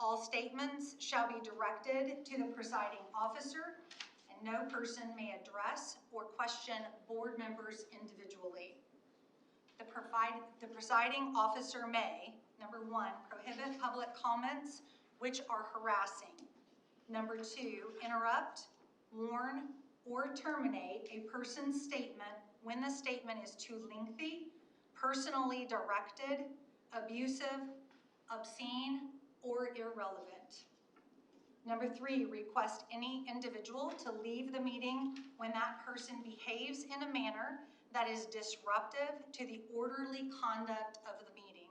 All statements shall be directed to the presiding officer, and no person may address or question board members individually. The presiding officer may, number 1, prohibit public comments which are harassing. Number 2, interrupt, warn, or terminate a person's statement when the statement is too lengthy, personally directed, abusive, obscene, or irrelevant. Number 3, request any individual to leave the meeting when that person behaves in a manner that is disruptive to the orderly conduct of the meeting.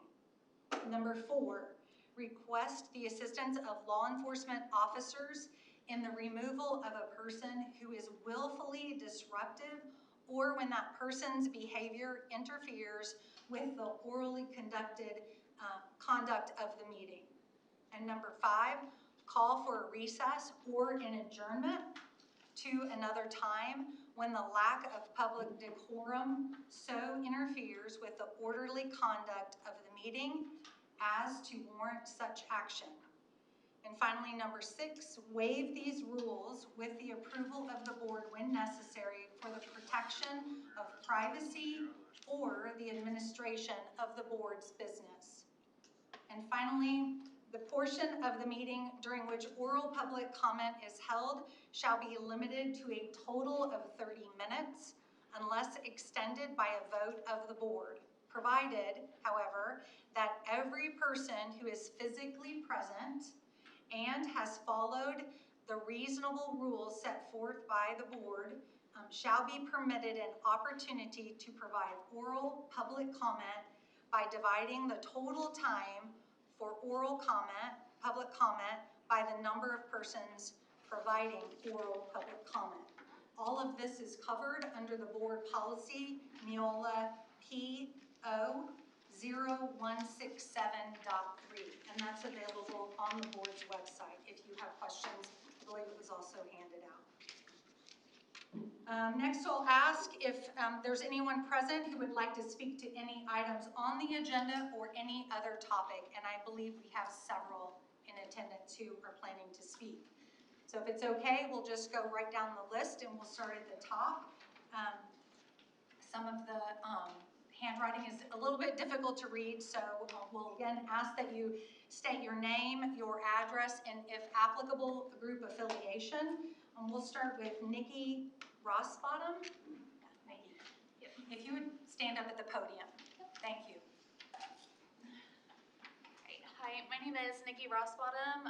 Number 4, request the assistance of law enforcement officers in the removal of a person who is willfully disruptive or when that person's behavior interferes with the orally conducted conduct of the meeting. And number 5, call for a recess or an adjournment to another time when the lack of public decorum so interferes with the orderly conduct of the meeting as to warrant such action. And finally, number 6, waive these rules with the approval of the board when necessary for the protection of privacy or the administration of the board's business. And finally, the portion of the meeting during which oral public comment is held shall be limited to a total of 30 minutes unless extended by a vote of the board, provided, however, that every person who is physically present and has followed the reasonable rules set forth by the board shall be permitted an opportunity to provide oral public comment by dividing the total time for oral comment, public comment, by the number of persons providing oral public comment. All of this is covered under the board policy Neola P.O. 0167.3, and that's available on the board's website if you have questions. I believe it was also handed out. Next, I'll ask if there's anyone present who would like to speak to any items on the agenda or any other topic, and I believe we have several in attendance who are planning to speak. So if it's okay, we'll just go right down the list and we'll start at the top. Some of the handwriting is a little bit difficult to read, so we'll again ask that you state your name, your address, and if applicable, group affiliation. We'll start with Nikki Rossbottom. Nikki, if you would stand up at the podium. Thank you. Hi, my name is Nikki Rossbottom,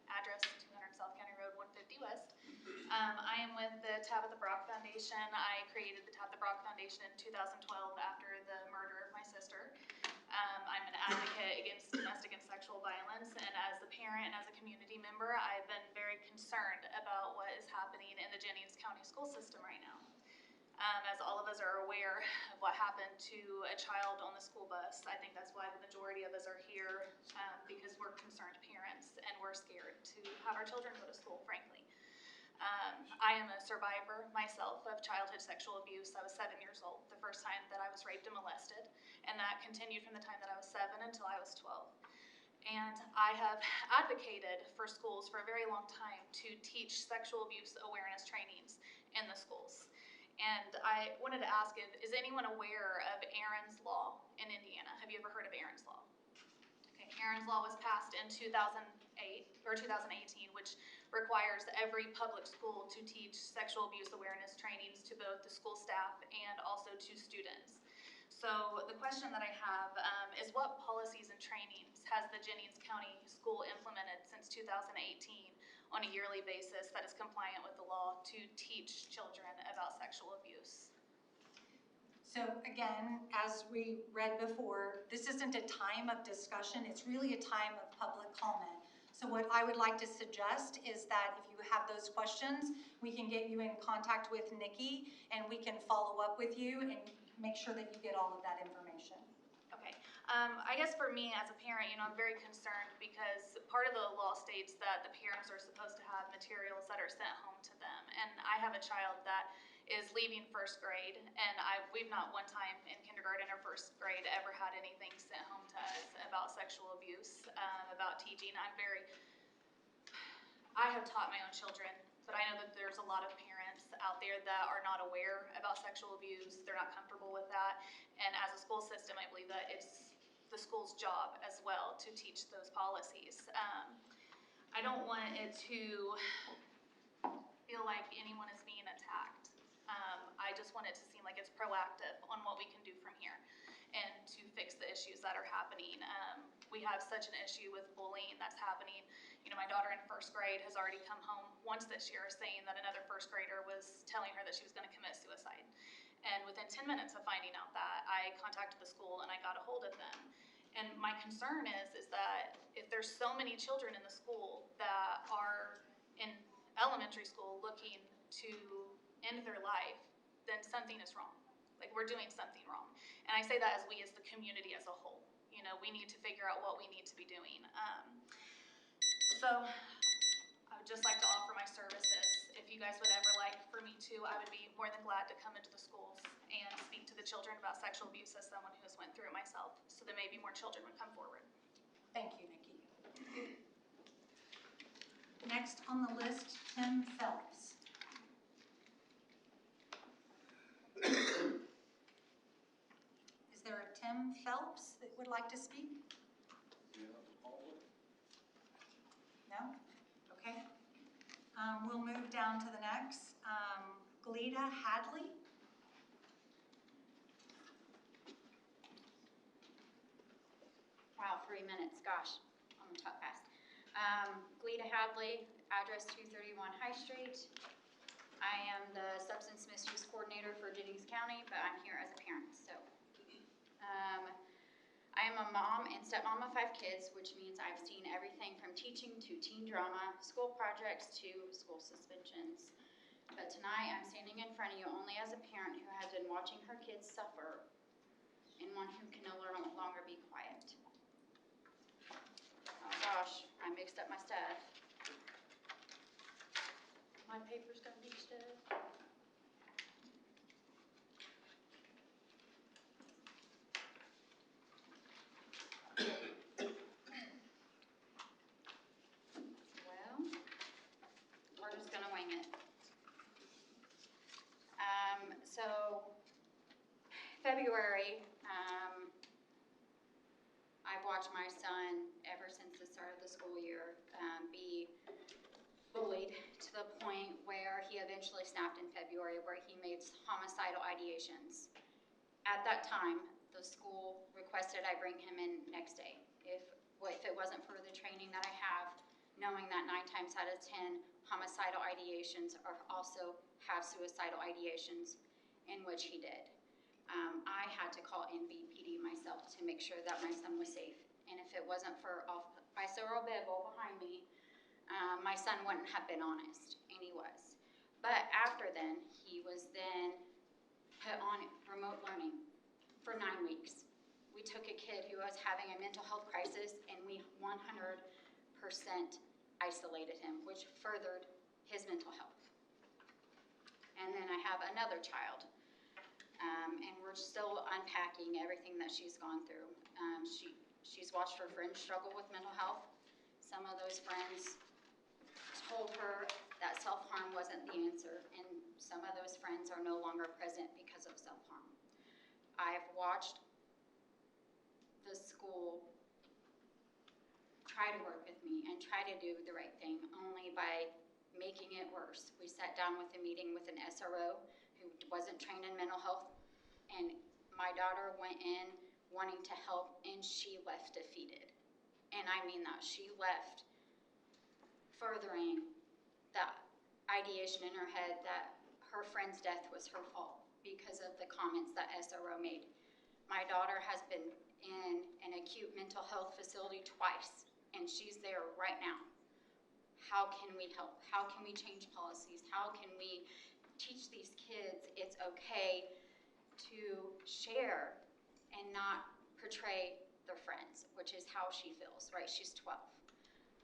address 200 South County Road 150 West. I am with the Tabitha Brock Foundation. I created the Tabitha Brock Foundation in 2012 after the murder of my sister. I'm an advocate against domestic and sexual violence, and as a parent and as a community member, I've been very concerned about what is happening in the Jennings County school system right now. As all of us are aware of what happened to a child on the school bus, I think that's why the majority of us are here, because we're concerned parents and we're scared to have our children go to school, frankly. I am a survivor myself of childhood sexual abuse. I was 7 years old the first time that I was raped and molested, and that continued from the time that I was 7 until I was 12. And I have advocated for schools for a very long time to teach sexual abuse awareness trainings in the schools. And I wanted to ask, is anyone aware of Aaron's Law in Indiana? Have you ever heard of Aaron's Law? Okay, Aaron's Law was passed in 2008 or 2018, which requires every public school to teach sexual abuse awareness trainings to both the school staff and also to students. So the question that I have is, what policies and trainings has the Jennings County School implemented since 2018 on a yearly basis that is compliant with the law to teach children about sexual abuse? So again, as we read before, this isn't a time of discussion, it's really a time of public comment. So what I would like to suggest is that if you have those questions, we can get you in contact with Nikki and we can follow up with you and make sure that you get all of that information. Okay, I guess for me as a parent, I'm very concerned because part of the law states that the parents are supposed to have materials that are sent home to them. And I have a child that is leaving first grade, and we've not one time in kindergarten or first grade ever had anything sent home to us about sexual abuse, about teaching. I have taught my own children, but I know that there's a lot of parents out there that are not aware about sexual abuse. They're not comfortable with that, and as a school system, I believe that it's the school's job as well to teach those policies. I don't want it to feel like anyone is being attacked. I just want it to seem like it's proactive on what we can do from here and to fix the issues that are happening. We have such an issue with bullying that's happening. You know, my daughter in first grade has already come home once this year saying that another first grader was telling her that she was going to commit suicide. And within 10 minutes of finding out that, I contacted the school and I got a hold of them. And my concern is that if there's so many children in the school that are in elementary school looking to end their life, then something is wrong. Like, we're doing something wrong. And I say that as we, as the community as a whole. You know, we need to figure out what we need to be doing. So I would just like to offer my services. If you guys would ever like for me to, I would be more than glad to come into the schools and speak to the children about sexual abuse as someone who has went through it myself, so that maybe more children would come forward. Thank you, Nikki. Next on the list, Tim Phelps. Is there a Tim Phelps that would like to speak? No? Okay. We'll move down to the next. Gleda Hadley. Wow, 3 minutes, gosh, I'm gonna talk fast. Gleda Hadley, address 231 High Street. I am the substance misuse coordinator for Jennings County, but I'm here as a parent, so. I am a mom and stepmom of 5 kids, which means I've seen everything from teaching to teen drama, school projects to school suspensions. But tonight I'm standing in front of you only as a parent who has been watching her kids suffer and one who can no longer be quiet. Oh gosh, I mixed up my stuff. My paper's gonna be stuff. Well, we're just gonna wing it. So February, I've watched my son ever since the start of the school year be bullied to the point where he eventually snapped in February, where he made homicidal ideations. At that time, the school requested I bring him in next day. If it wasn't for the training that I have, knowing that 9 times out of 10, homicidal ideations are also have suicidal ideations, in which he did. I had to call NBPD myself to make sure that my son was safe. And if it wasn't for Officer Bevel behind me, my son wouldn't have been honest, and he was. But after then, he was then put on remote learning for 9 weeks. We took a kid who was having a mental health crisis, and we 100% isolated him, which furthered his mental health. And then I have another child, and we're still unpacking everything that she's gone through. She's watched her friends struggle with mental health. Some of those friends told her that self-harm wasn't the answer, and some of those friends are no longer present because of self-harm. I've watched the school try to work with me and try to do the right thing, only by making it worse. We sat down with a meeting with an SRO who wasn't trained in mental health, and my daughter went in wanting to help, and she left defeated. And I mean that. She left furthering that ideation in her head that her friend's death was her fault because of the comments that SRO made. My daughter has been in an acute mental health facility twice, and she's there right now. How can we help? How can we change policies? How can we teach these kids it's okay to share and not portray their friends, which is how she feels, right? She's 12.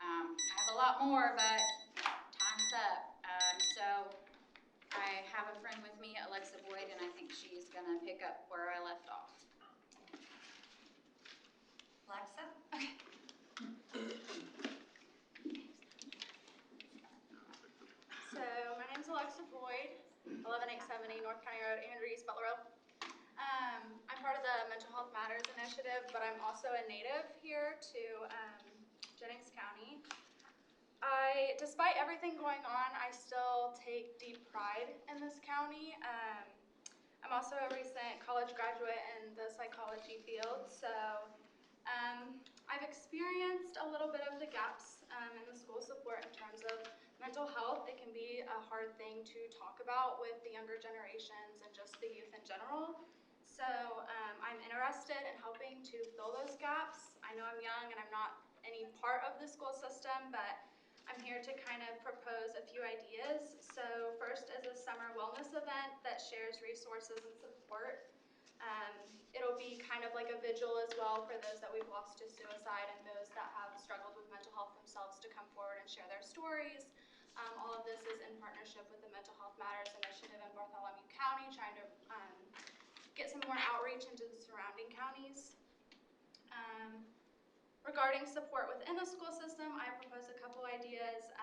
I have a lot more, but time's up. So I have a friend with me, Alexa Boyd, and I think she's gonna pick up where I left off. Alexa? Okay. So, my name's Alexa Boyd, 11870 North County Road, Andrew, East Butler. I'm part of the Mental Health Matters initiative, but I'm also a native here to Jennings County. Despite everything going on, I still take deep pride in this county. I'm also a recent college graduate in the psychology field, so I've experienced a little bit of the gaps in the school support in terms of mental health. It can be a hard thing to talk about with the younger generations and just the youth in general. So I'm interested in helping to fill those gaps. I know I'm young and I'm not any part of the school system, but I'm here to kind of propose a few ideas. So first is a summer wellness event that shares resources and support. It'll be kind of like a vigil as well for those that we've lost to suicide and those that have struggled with mental health themselves to come forward and share their stories. All of this is in partnership with the Mental Health Matters initiative in Bartholomew County, trying to get some more outreach into the surrounding counties. Regarding support within the school system, I propose a couple ideas.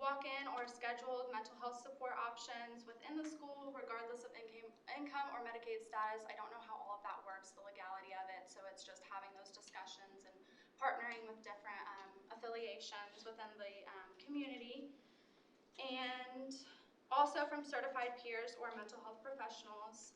Walk-in or scheduled mental health support options within the school, regardless of income or Medicaid status. I don't know how all of that works, the legality of it, so it's just having those discussions and partnering with different affiliations within the community. And also from certified peers or mental health professionals,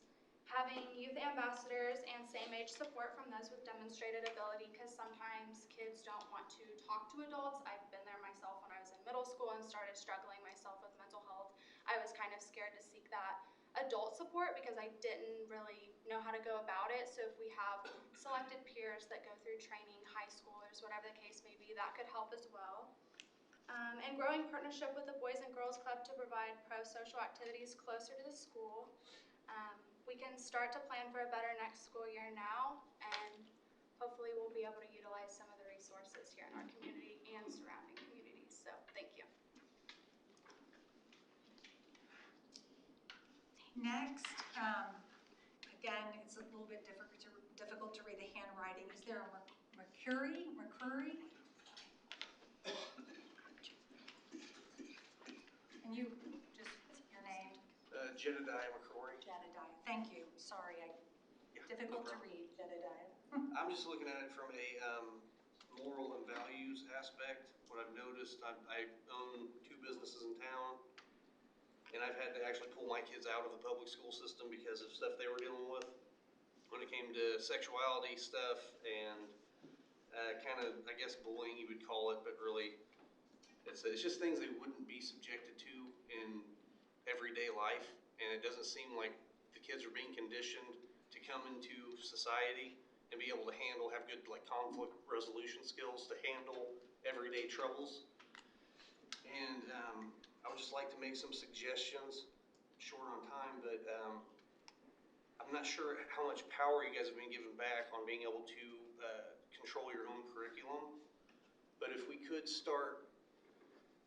having youth ambassadors and same-age support from those with demonstrated ability, because sometimes kids don't want to talk to adults. I've been there myself when I was in middle school and started struggling myself with mental health. I was kind of scared to seek that adult support because I didn't really know how to go about it. So if we have selected peers that go through training, high schoolers, whatever the case may be, that could help as well. And growing partnership with the Boys and Girls Club to provide pro-social activities closer to the school. We can start to plan for a better next school year now, and hopefully we'll be able to utilize some of the resources here in our community and surrounding communities. So, thank you. Next, again, it's a little bit difficult to read the handwriting. Is there a Mercury? And you, just your name? Jedediah McCrory. Jedediah. Thank you. Sorry, difficult to read, Jedediah. I'm just looking at it from a moral and values aspect. What I've noticed, I own 2 businesses in town, and I've had to actually pull my kids out of the public school system because of stuff they were dealing with when it came to sexuality stuff and kind of, I guess, bullying you would call it, but really it's just things they wouldn't be subjected to in everyday life, and it doesn't seem like the kids are being conditioned to come into society and be able to have good conflict resolution skills to handle everyday troubles. And I would just like to make some suggestions, short on time, but I'm not sure how much power you guys have been given back on being able to control your own curriculum. But if we could start,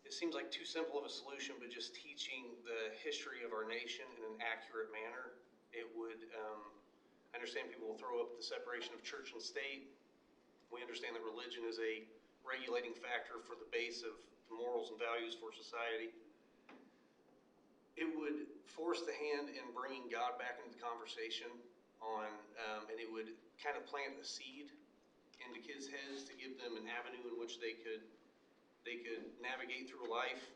it seems like too simple of a solution, but just teaching the history of our nation in an accurate manner, it would, I understand people will throw up the separation of church and state. We understand that religion is a regulating factor for the base of morals and values for society. It would force the hand in bringing God back into the conversation and it would kind of plant a seed into kids' heads to give them an avenue in which they could navigate through life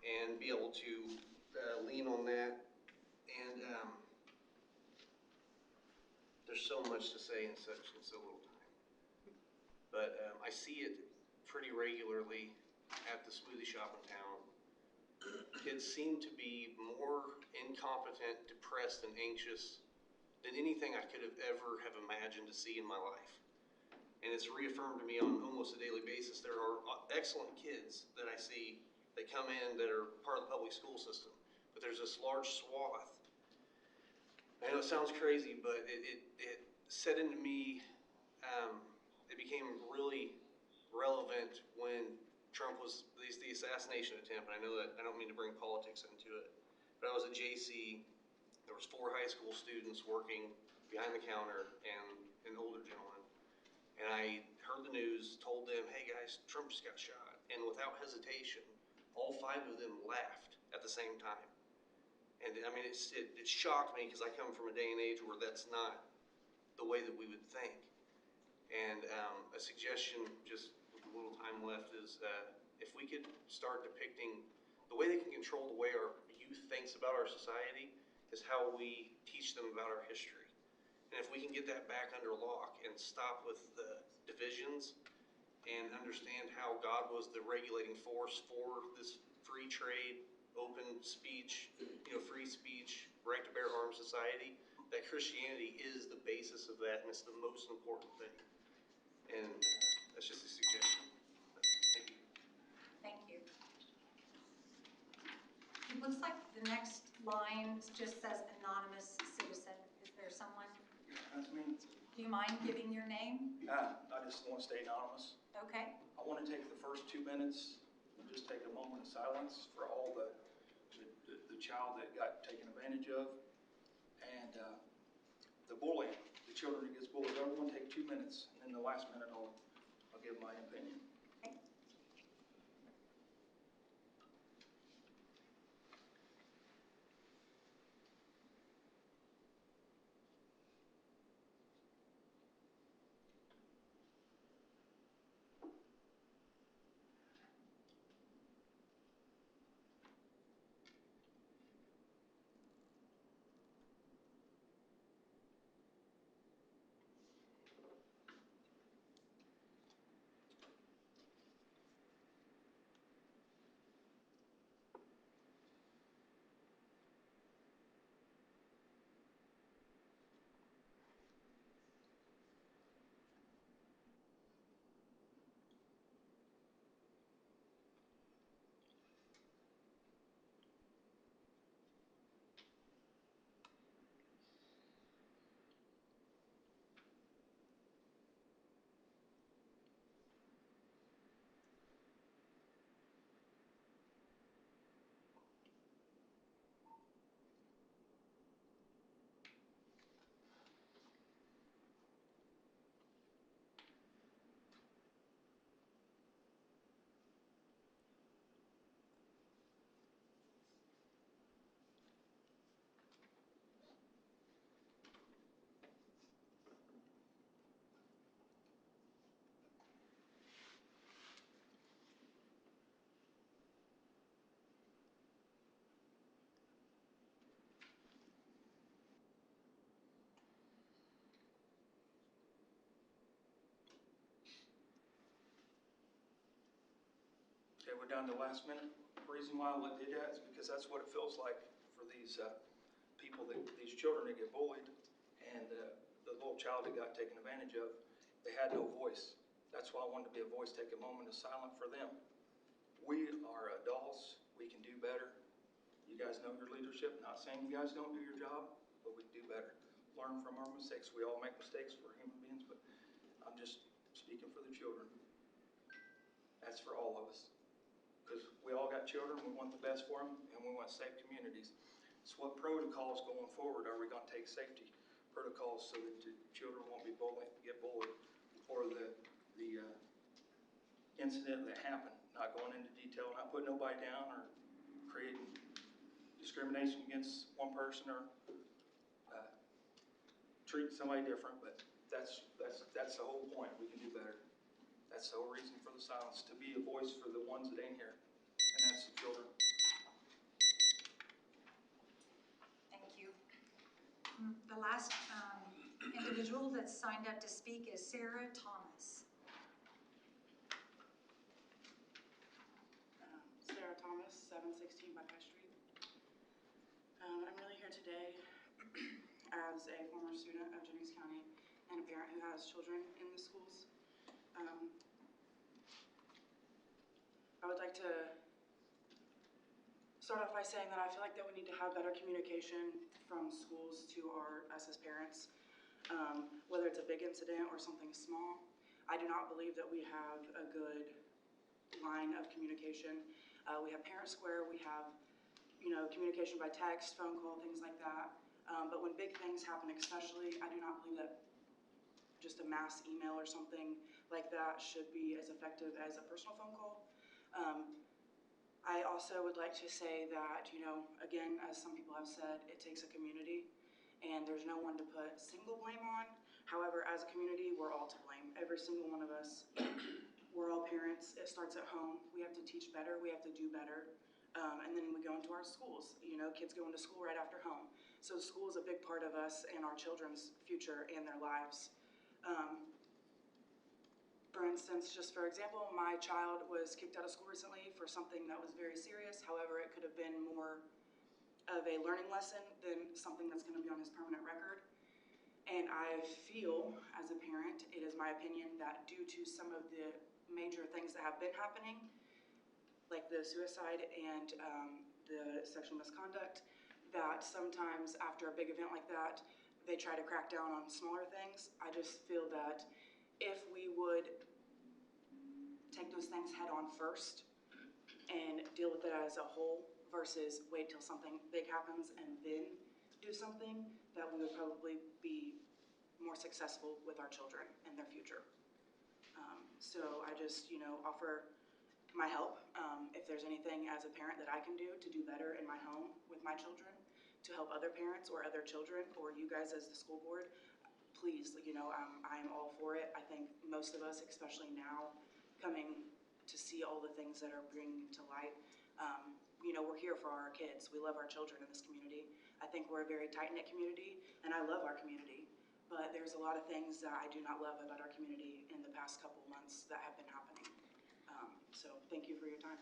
and be able to lean on that. And there's so much to say in so little time. But I see it pretty regularly at the smoothie shop in town. Kids seem to be more incompetent, depressed, and anxious than anything I could have ever imagined to see in my life. And it's reaffirmed to me on almost a daily basis. There are excellent kids that I see that come in that are part of the public school system, but there's this large swath. I know it sounds crazy, but it set into me, it became really relevant when Trump was the assassination attempt. And I know that I don't mean to bring politics into it, but but I was at JC. There was 4 high school students working behind the counter and an older gentleman. And I heard the news, told them, hey guys, Trump just got shot. And without hesitation, all 5 of them laughed at the same time. And I mean, it shocked me because I come from a day and age where that's not the way that we would think. And a suggestion, just with a little time left, is if we could start depicting the way they can control the way our youth thinks about our society is how we teach them about our history. And if we can get that back under lock and stop with the divisions and understand how God was the regulating force for this free trade, open speech, free speech, right to bear arms society, that Christianity is the basis of that, and it's the most important thing. And that's just a suggestion. Thank you. Thank you. It looks like the next line just says anonymous citizen. Is there someone? That's me. Do you mind giving your name? I just want to stay anonymous. Okay. I want to take the first 2 minutes and just take a moment of silence for all the child that got taken advantage of and the bullying, the children that gets bullied. Everyone take 2 minutes, and then the last minute I'll give my opinion. Okay. Okay, we're down to the last minute. The reason why I did that is because that's what it feels like for these people, these children that get bullied, and the little child that got taken advantage of. They had no voice. That's why I wanted to be a voice. Take a moment of silence for them. We are adults. We can do better. You guys know your leadership. Not saying you guys don't do your job, but we can do better. Learn from our mistakes. We all make mistakes. We're human beings, but I'm just speaking for the children. That's for all of us. Because we all got children, we want the best for them, and we want safe communities. So what protocols going forward are we going to take safety protocols so that the children won't get bullied, or the incident that happened? Not going into detail, not putting nobody down or creating discrimination against one person or treating somebody different, but that's the whole point. We can do better. That's the whole reason for the silence, to be a voice for the ones that ain't here, and that's the children. Thank you. The last individual that's signed up to speak is Sarah Thomas. Sarah Thomas, 716 Buckeye Street. I'm really here today as a former student of Jennings County and a parent who has children in the schools. I would like to start off by saying that I feel like that we need to have better communication from schools to us as parents, whether it's a big incident or something small. I do not believe that we have a good line of communication. We have Parent Square, we have, communication by text, phone call, things like that. But when big things happen especially, I do not believe that just a mass email or something like that should be as effective as a personal phone call. I also would like to say that, again, as some people have said, it takes a community, and there's no one to put single blame on. However, as a community, we're all to blame. Every single one of us. We're all parents. It starts at home. We have to teach better. We have to do better. And then we go into our schools. Kids go into school right after home. So school is a big part of us and our children's future and their lives. For instance, just for example, my child was kicked out of school recently for something that was very serious. However, it could have been more of a learning lesson than something that's going to be on his permanent record. And I feel, as a parent, it is my opinion that due to some of the major things that have been happening, like the suicide and the sexual misconduct, that sometimes after a big event like that, they try to crack down on smaller things. I just feel that if we would take those things head on first and deal with it as a whole versus wait till something big happens and then do something, that we would probably be more successful with our children and their future. So I just, offer my help. If there's anything as a parent that I can do to do better in my home with my children, to help other parents or other children, or you guys as the school board, please, I'm all for it. I think most of us, especially now, coming to see all the things that are bringing to light, we're here for our kids. We love our children in this community. I think we're a very tight-knit community, and I love our community. But there's a lot of things that I do not love about our community in the past couple months that have been happening. So thank you for your time.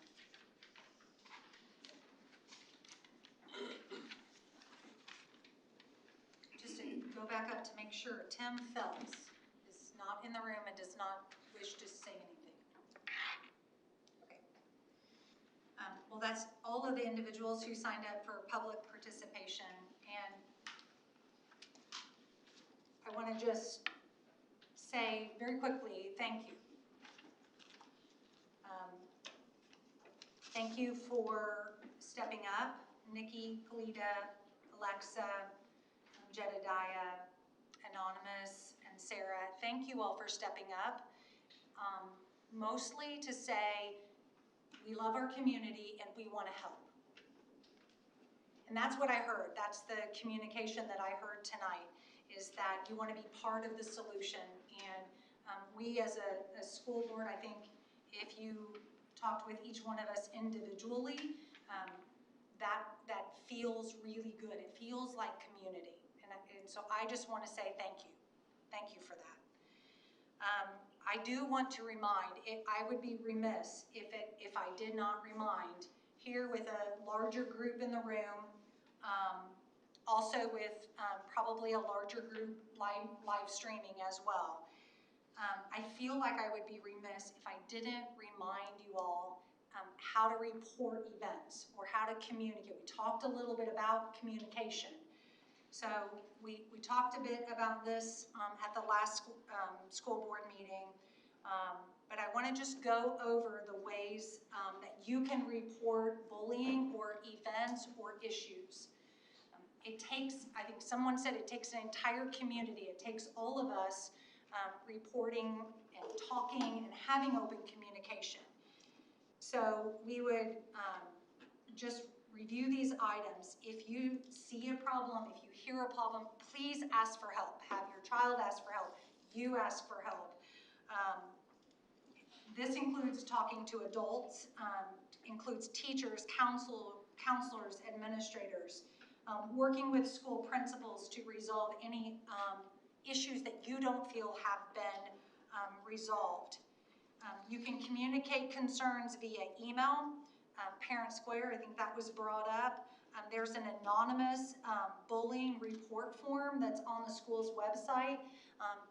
Just to go back up to make sure, Tim Phelps is not in the room and does not wish to say anything. Okay. Well, that's all of the individuals who signed up for public participation, and I want to just say very quickly, thank you. Thank you for stepping up, Nikki, Kalida, Alexa, Jedediah, Anonymous, and Sarah. Thank you all for stepping up. Mostly to say we love our community and we want to help. And that's what I heard. That's the communication that I heard tonight, is that you want to be part of the solution. And we as a school board, I think if you talked with each one of us individually, that feels really good. It feels like community. And so I just want to say thank you. Thank you for that. I do want to remind, I would be remiss if I did not remind, here with a larger group in the room, also with probably a larger group live streaming as well. I feel like I would be remiss if I didn't remind you all how to report events or how to communicate. We talked a little bit about communication. So we talked a bit about this at the last school board meeting, but I want to just go over the ways that you can report bullying or events or issues. It takes, I think someone said it takes an entire community. It takes all of us reporting and talking and having open communication. So we would just review these items. If you see a problem, if you hear a problem, please ask for help. Have your child ask for help. You ask for help. This includes talking to adults, includes teachers, counselors, administrators, working with school principals to resolve any issues that you don't feel have been resolved. You can communicate concerns via email. Parent Square, I think that was brought up. There's an anonymous bullying report form that's on the school's website.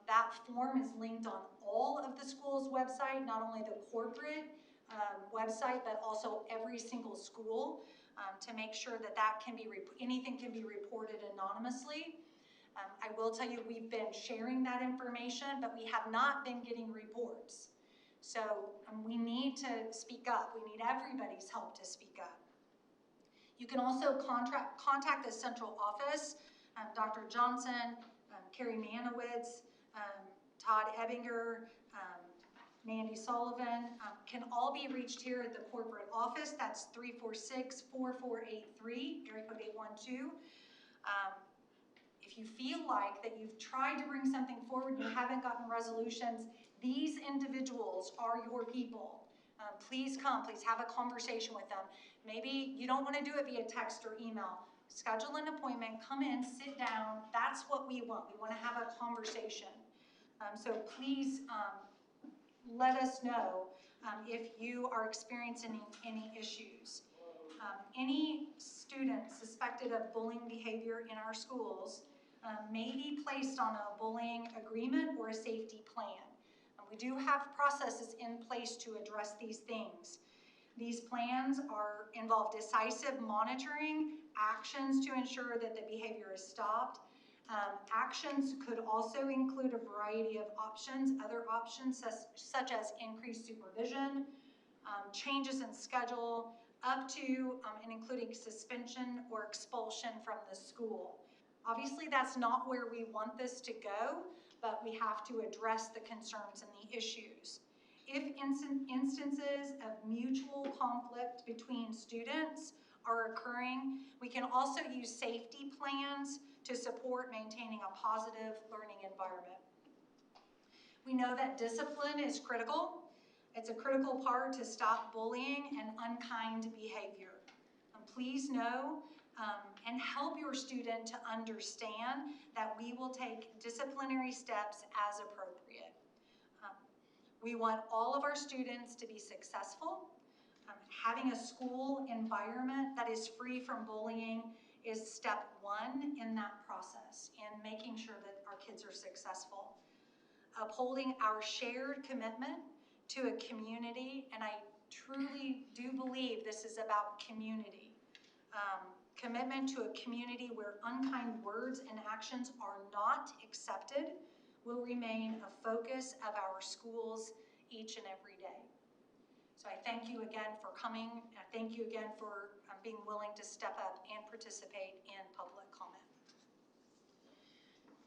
That form is linked on all of the school's website, not only the corporate website, but also every single school, to make sure that anything can be reported anonymously. I will tell you, we've been sharing that information, but we have not been getting reports. So we need to speak up. We need everybody's help to speak up. You can also contact the central office, Dr. Johnson, Carrie Manowitz, Todd Ebbinger, Mandy Sullivan, can all be reached here at the corporate office. That's 346-4483, area code 812. If you feel like that you've tried to bring something forward and you haven't gotten resolutions, these individuals are your people. Please come, please have a conversation with them. Maybe you don't want to do it via text or email. Schedule an appointment, come in, sit down. That's what we want. We want to have a conversation. So please let us know if you are experiencing any issues. Any student suspected of bullying behavior in our schools may be placed on a bullying agreement or a safety plan. We do have processes in place to address these things. These plans involve decisive monitoring, actions to ensure that the behavior is stopped. Actions could also include a variety of options, other options such as increased supervision, changes in schedule, up to and including suspension or expulsion from the school. Obviously, that's not where we want this to go, but we have to address the concerns and the issues. If instances of mutual conflict between students are occurring, we can also use safety plans to support maintaining a positive learning environment. We know that discipline is critical. It's a critical part to stop bullying and unkind behavior. Please know and help your student to understand that we will take disciplinary steps as appropriate. We want all of our students to be successful. Having a school environment that is free from bullying is step one in that process in making sure that our kids are successful. Upholding our shared commitment to a community, and I truly do believe this is about community. Commitment to a community where unkind words and actions are not accepted will remain a focus of our schools each and every day. So I thank you again for coming. I thank you again for being willing to step up and participate in public comment.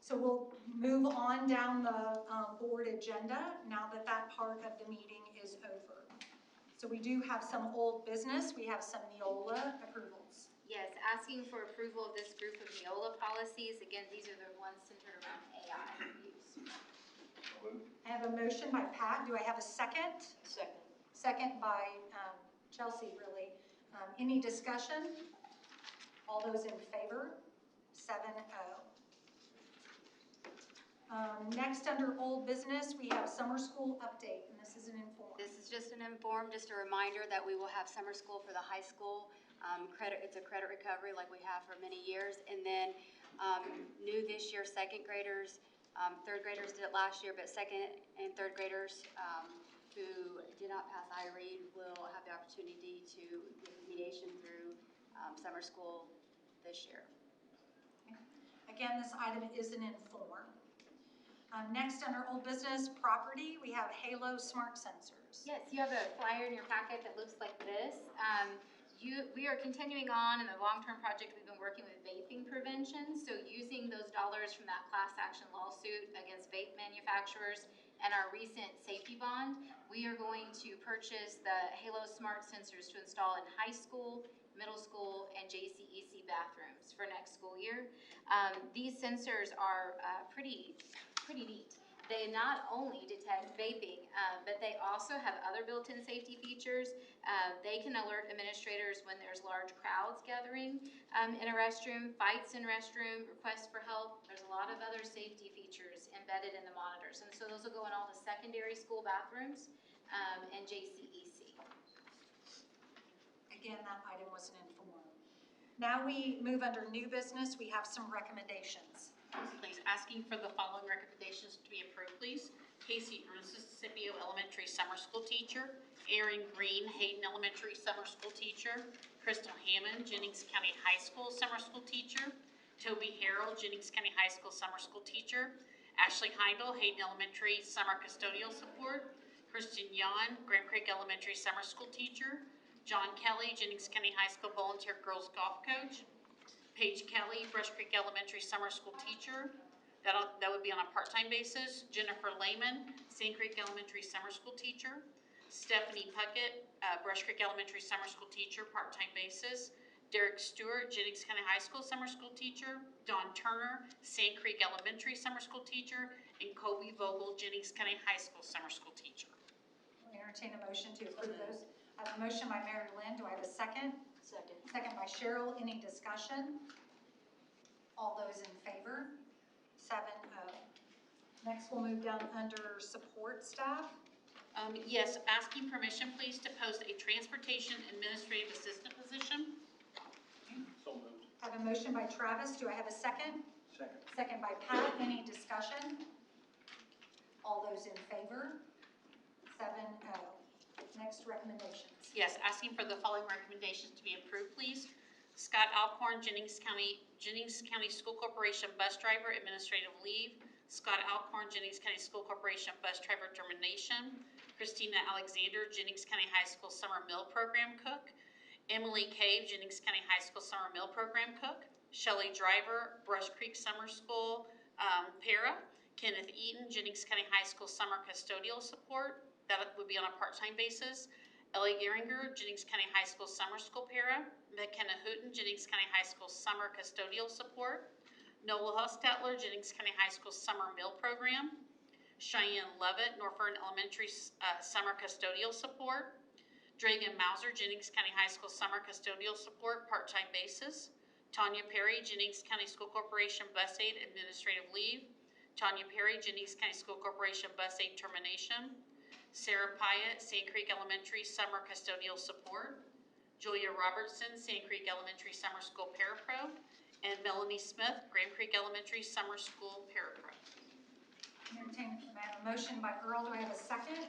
So we'll move on down the board agenda now that that part of the meeting is over. So we do have some old business. We have some Neola approvals. Yes, asking for approval of this group of Neola policies. Again, these are the ones centered around AI use. I have a motion by Pat. Do I have a second? Second. Second by Chelsea, really. Any discussion? All those in favor? 7-0. Next, under old business, we have summer school update, and this is an inform. This is just an inform, just a reminder that we will have summer school for the high school. It's a credit recovery like we have for many years. And then new this year, second graders, third graders did it last year, but second and third graders who did not pass IREAD will have the opportunity to get remediation through summer school this year. Again, this item is an inform. Next, under old business property, we have Halo Smart Sensors. Yes, you have a flyer in your packet that looks like this. We are continuing on in the long-term project. We've been working with vaping prevention, so using those dollars from that class action lawsuit against vape manufacturers and our recent safety bond, we are going to purchase the Halo Smart Sensors to install in high school, middle school, and JCEC bathrooms for next school year. These sensors are pretty neat. They not only detect vaping, but they also have other built-in safety features. They can alert administrators when there's large crowds gathering in a restroom, fights in restroom, requests for help. There's a lot of other safety features embedded in the monitors. And so those will go in all the secondary school bathrooms and JCEC. Again, that item was an inform. Now we move under new business. We have some recommendations. Please, asking for the following recommendations to be approved, please. Casey Ernst, Scipio Elementary Summer School Teacher. Erin Green, Hayden Elementary Summer School Teacher. Crystal Hammond, Jennings County High School Summer School Teacher. Toby Harrell, Jennings County High School Summer School Teacher. Ashley Heindel, Hayden Elementary Summer Custodial Support. Kristen Yon, Grand Creek Elementary Summer School Teacher. John Kelly, Jennings County High School volunteer girls golf coach. Paige Kelly, Brush Creek Elementary summer school teacher. That would be on a part-time basis. Jennifer Lehman, Sand Creek Elementary summer school teacher. Stephanie Puckett, Brush Creek Elementary summer school teacher, part-time basis. Derek Stewart, Jennings County High School summer school teacher. Dawn Turner, Sand Creek Elementary summer school teacher. And Kobe Vogel, Jennings County High School summer school teacher. I'll entertain a motion to approve those. I have a motion by Mary Lynn. Do I have a second? Second. Second by Cheryl. Any discussion? All those in favor? 7-0. Next, we'll move down under support staff. Yes, asking permission please to post a transportation administrative assistant position. So moved. I have a motion by Travis. Do I have a second? Second. Second by Pat. Any discussion? All those in favor? 7-0. Next, recommendations. Yes, asking for the following recommendations to be approved, please. Scott Alcorn, Jennings County School Corporation bus driver, administrative leave. Scott Alcorn, Jennings County School Corporation bus driver, termination. Christina Alexander, Jennings County High School summer meal program cook. Emily Cave, Jennings County High School summer meal program cook. Shelley Driver, Brush Creek Summer School para. Kenneth Eaton, Jennings County High School summer custodial support. That would be on a part-time basis. Ellie Geringer, Jennings County High School summer school para. McKenna Hooten, Jennings County High School summer custodial support. Noah Hostetler, Jennings County High School summer meal program. Cheyenne Levitt, North Vernon Elementary summer custodial support. Dragan Mauser, Jennings County High School summer custodial support, part-time basis. Tanya Perry, Jennings County School Corporation bus aide, administrative leave. Tanya Perry, Jennings County School Corporation bus aide, termination. Sarah Pyatt, Sand Creek Elementary summer custodial support. Julia Robertson, Sand Creek Elementary summer school parapro. And Melanie Smith, Graham Creek Elementary summer school parapro. Entertain a motion by Earl. Do I have a second?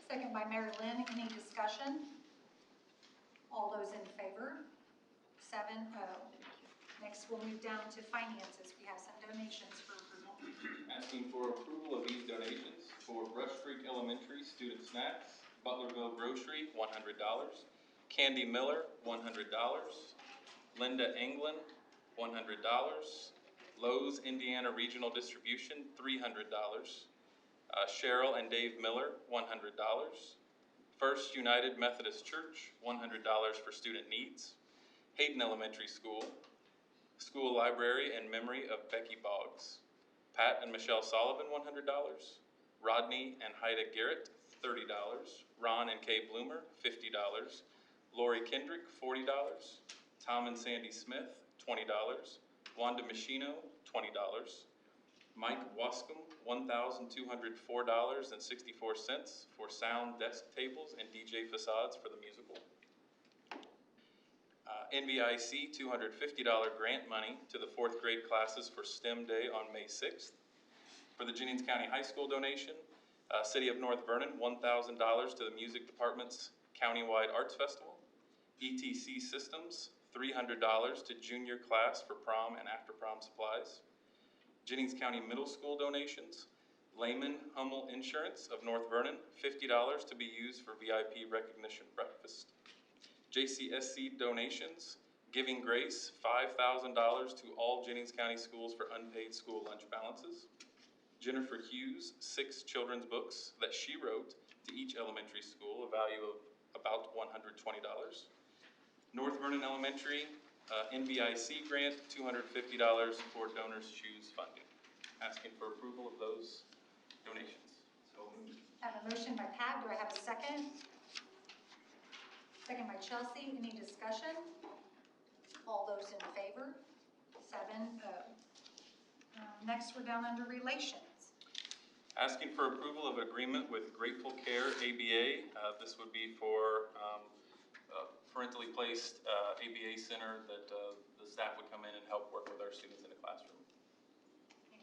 Second by Mary Lynn. Any discussion? All those in favor? 7-0. Next, we'll move down to finances. We have some donations for approval. Asking for approval of these donations for Brush Creek Elementary student snacks, Butlerville Grocery, $100. Candy Miller, $100. Linda Englund, $100. Lowe's Indiana Regional Distribution, $300. Cheryl and Dave Miller, $100. First United Methodist Church, $100 for student needs. Hayden Elementary School, School Library in memory of Becky Boggs. Pat and Michelle Sullivan, $100. Rodney and Haida Garrett, $30. Ron and Kay Bloomer, $50. Lori Kendrick, $40. Tom and Sandy Smith, $20. Wanda Machino, $20. Mike Wascom, $1,204.64 for sound desk tables and DJ facades for the musical. NVIC $250 grant money to the 4th grade classes for STEM Day on May 6th. For the Jennings County High School donation, City of North Vernon, $1,000 to the music department's countywide arts festival. ETC Systems, $300 to junior class for prom and after prom supplies. Jennings County Middle School donations, Lehman Hummel Insurance of North Vernon, $50 to be used for VIP recognition breakfast. JCSC donations, Giving Grace, $5,000 to all Jennings County schools for unpaid school lunch balances. Jennifer Hughes, 6 children's books that she wrote to each elementary school, a value of about $120. North Vernon Elementary, NVIC grant, $250 for Donors Choose funding. Asking for approval of those donations. So moved. I have a motion by Pat. Do I have a second? Second by Chelsea. Any discussion? All those in favor? 7-0. Next, we're down under relations. Asking for approval of agreement with Grateful Care ABA. This would be for parentally placed ABA center that the staff would come in and help work with our students in the classroom.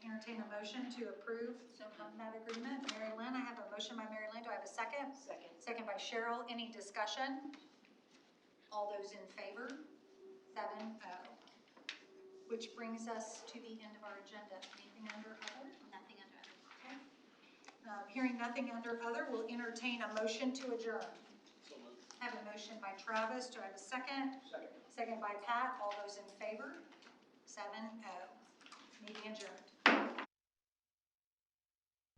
Entertain a motion to approve that agreement. Mary Lynn, I have a motion by Mary Lynn. Do I have a second? Second. Second by Cheryl. Any discussion? All those in favor? 7-0. Which brings us to the end of our agenda. Anything under other? Nothing under other. Okay. Hearing nothing under other, we'll entertain a motion to adjourn. So moved. I have a motion by Travis. Do I have a second? Second. Second by Pat. All those in favor? 7-0. Meeting adjourned.